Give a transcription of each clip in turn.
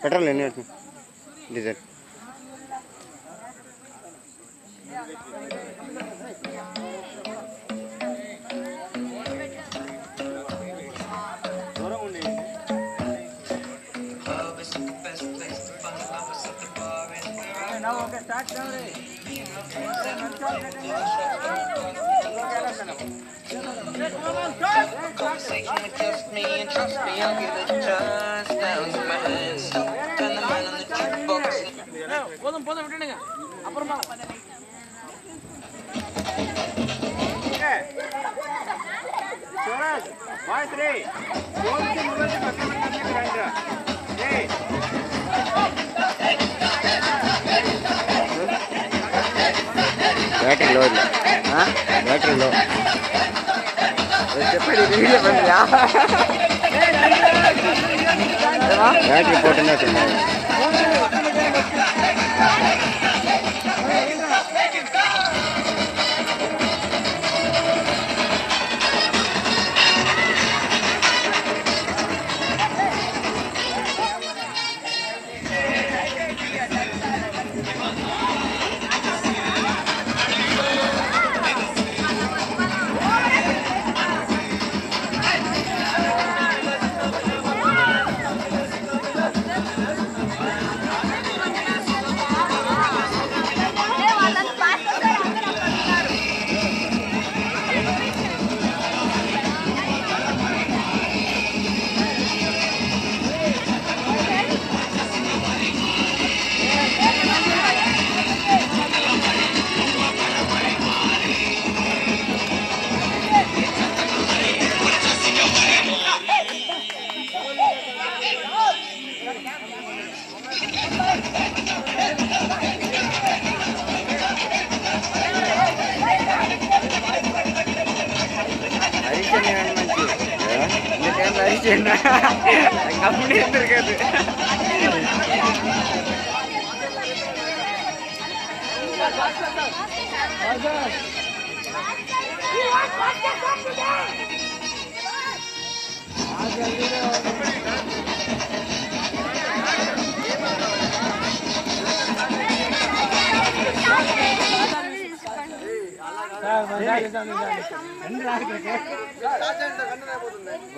Petrol ఎన్ని diesel Okay, start now. Say you wanna kiss me and trust me, I'll give it a chance. Down to my hands, stop. Turn the man on the jukebox. Okay. Suraj, boys three. Both के मुझे पकड़ करने का रहेगा. Hey. Battery లో battery లో చెప్పండి battery పోతున్నా கம்பெனி இருந்திருக்காது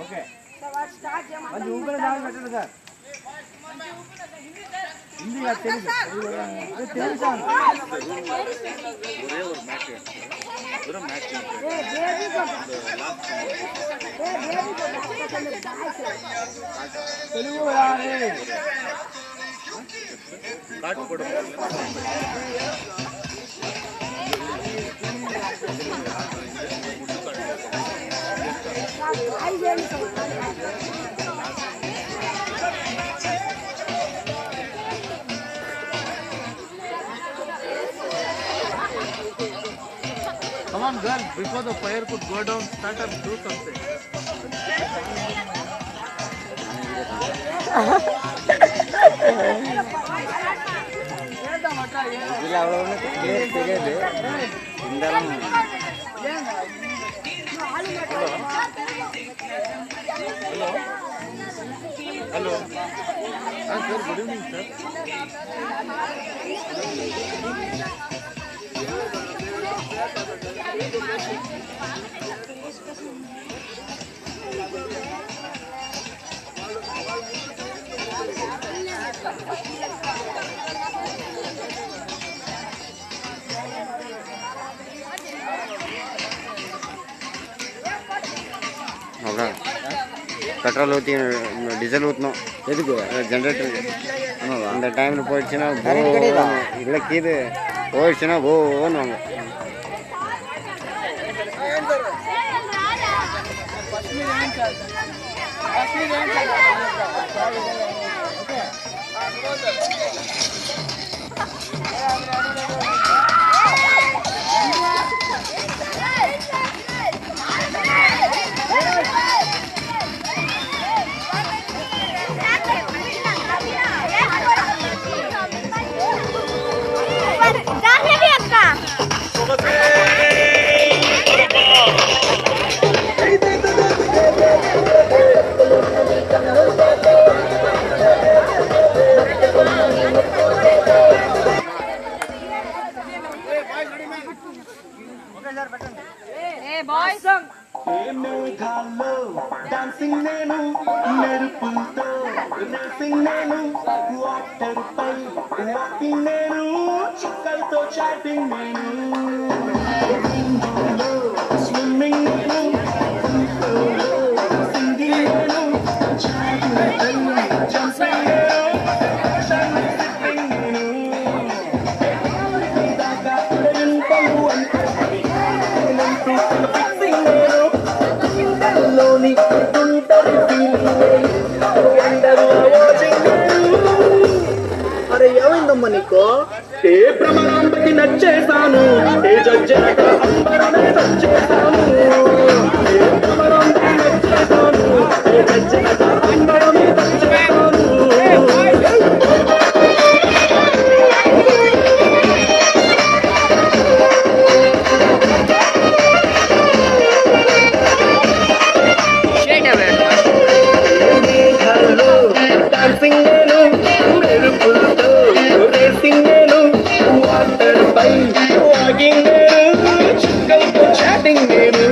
ఓకే అది ఊపిరి దాని పెట్టండి సార్ హిందీగా తెలుసు అది తెలుసా ఒరే మ్యాచ్ తెలుగు రాని కాట్ కొడు Come on, girl, before the fire could go down, start up, do something. Hello. Sir, good evening, sir. Petrol ஊற்றி டீசல் ஊற்றணும் எதுக்கு ஜென்ரேட்டருக்கு அந்த டைமில் போயிடுச்சுன்னா இல்லை கீது போயிடுச்சுன்னா ஓன்னு வாங்க Hey, మేఘాల్లో డాన్సింగ్ నేను మెరుపులతో రేసింగ్ నేను వాటర్ పై వాకింగ్ నేను చుక్కలతో చాటింగ్ నేను స్విమ్మింగ్ నేను సింగింగ్ నేను జంపింగ్ అరే ఏమైందమ్మా నీకు? ఏ భ్రమరాంబకి నచ్చేసాను, ఏ జడ్జనక అంబరమే నచ్చేసాను, ఏ భ్రమరాంబకి నచ్చేసాను, ఏ జడ్జనక అంబరమే నచ్చేసాను. డాన్సింగ్ నేను మెరుపులతో రేసింగ్ నేను వాటర్ పై వాకింగ్ నేను చుక్కలతో చాటింగ్ నేను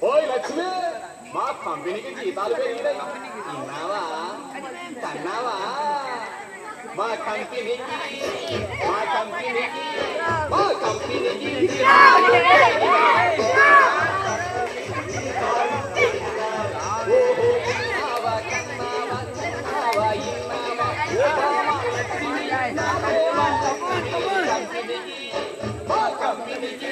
ఓయ్ లక్ష్మి, మా కంపెనీకి జీతాలు పెరిగినాయి. విన్నావా? కన్నావా? మా కంపెనీకి మా కంపెనీకి